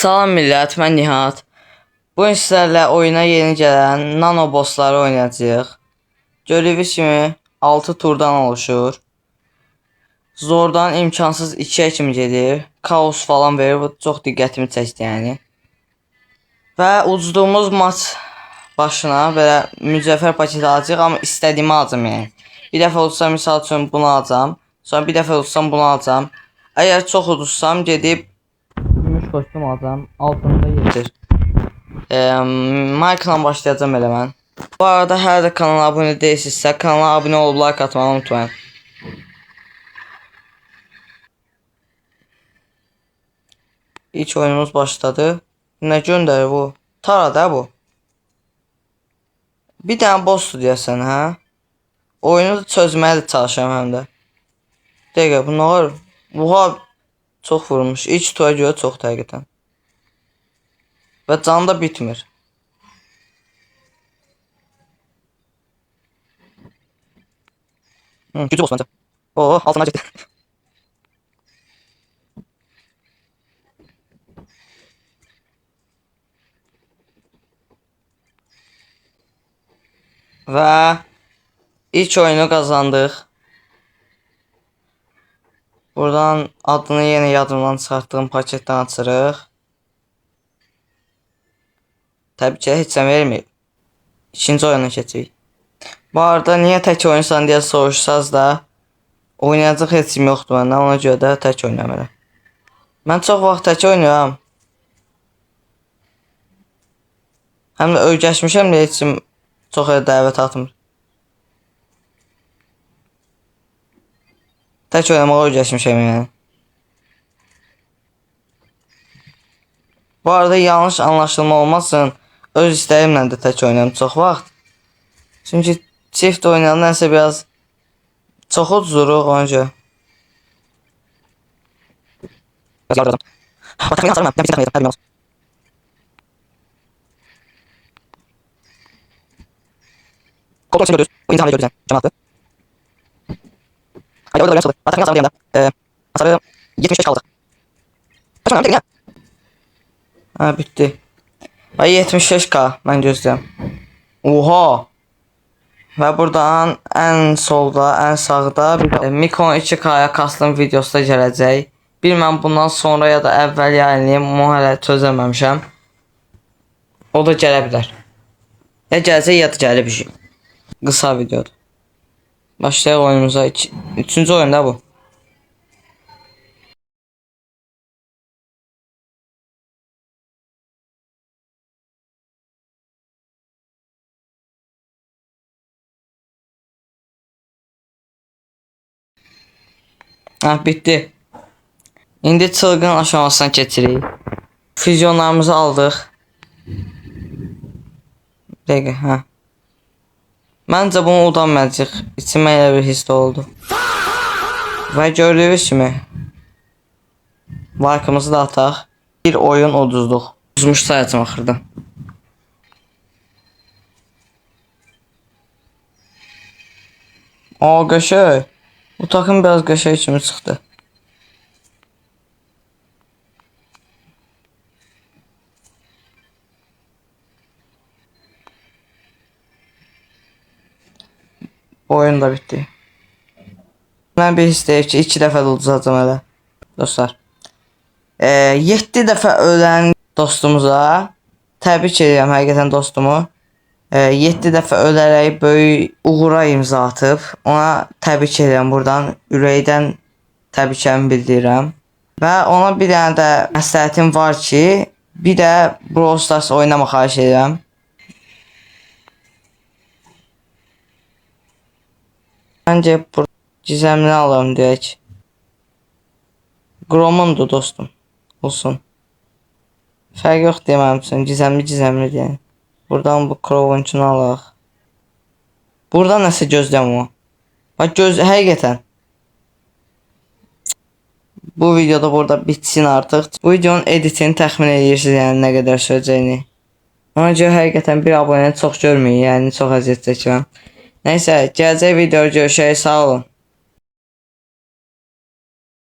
Salam millət, mən Nihat. Bu gün sizlərlə oyuna yeni gələn nano bossları oynayacağıq. Gördüyünüz kimi 6 turdan oluşur. Zordan imkansız 2-yə kimi gedir. Kaos falan verir, bu çox diqqətimi çəkdi yəni. Və ucduğumuz maç başına belə mücəffər paketi alacağıq, amma istədiyimi alacağım yəni. Bir dəfə udsam misal üçün bunu alacağım. Sonra bir dəfə udsam bunu alacağım. Əgər çox udursam gedib gümüş kostyum alacağım. Altında yetir. Mike'la başlayacağım elə mən. Bu arada hər də kanala abunə deyilsinizsə, kanala abunə olub like atmağı unutmayın. İlk oyunumuz başladı. Nə göndərir bu? Tara da bu. Bir dənə bossdur deyəsən, hə? Oyunu da çözməyə də çalışıram həm də. Dəqiqə, bu nə var? Oha, çox vurmuş. İlk tura görə çox dəqiqətən. Və canı da bitmir. Gücü olsun bence. Oo, altına gitti. Və ilk oyunu qazandıq. Buradan adını yenə yadımdan çıxartdığım paketdən açırıq. Təbii ki, heç sən verməyib. İkinci oyuna keçirik. Bu arada niyə tək oyunsan deyə soruşsaz da oynayacaq heç kim yoxdur məndən, ona görə də tək oynayam. Mən çox vaxt tək oynuyorum. Həm də öyrəşmişəm də heç kim çox elə dəvət atmır. Tək oynamağa öyrəşmişəm yəni. Bu arada yanlış anlaşılma olmasın, öz istəyimlə də tək oynayam çox vaxt. Çünki çift oynayanda nəsə biraz çox uduruq ona görə. Koltuğun içinde görüyoruz. O imtihanı görürüz yani. Cemaatı. Haydi orada uyanışıldı. Zaten kazandı yanında. Hasarı 75 kaldı. Kaç oynayalım ya? Ha bitti. Ve 75k ben gözləyəm. Oha. Ve buradan en solda, en sağda bir Mikon 2K'ya kastım videosu da gələcək. Bilməm bundan sonra ya da əvvəl yayınlayım, onu hələ çözəməmişəm. O da gələ bilər. Ya gələcək ya da gələ bir şey. Qısa videodur. Başlayaq oyunumuza. Üçüncü oyunda bu. Ha bitti. İndi çılgın aşamasına keçirik. Füzyonlarımızı aldıq. Dəqiqə, hə. Məncə bunu udanmayacaq. İçimə elə bir his oldu. Və gördüyünüz kimi like'ımızı da ataq. Bir oyun uduzduq. Uzmuş sayacım axırda. Aa qəşəng. Bu takım biraz qəşəng kimi çıxdı. Oyun da bitti. Mən bir istəyir ki 2 dəfə də uduzacam elə. Dostlar. 7 dəfə ölən dostumuza təbrik edirəm həqiqətən dostumu. 7 dəfə ölərək böyük uğura imza atıb. Ona təbrik edirəm buradan. Ürəkdən təbriklərimi bildirirəm. Və ona bir dənə də məsləhətim var ki, bir də Brawl Stars oynamaq xahiş edirəm. Bence burada gizemli alalım deyək. Gromundur dostum. Olsun. Fərq yox deməm üçün. Gizemli deyək. Buradan bu Crow'unkunu alaq. Buradan nəsə gözləm o. Bak həqiqətən. Bu videoda burada bitsin artıq. Bu videonun editini təxmin edirsiniz yəni nə qədər sürəcəyini. Ona görə həqiqətən bir abunəni çox görməyin. Yəni çox əziyyət çəkirəm. Neyse, gələcək videoda görüşək. Sağ olun.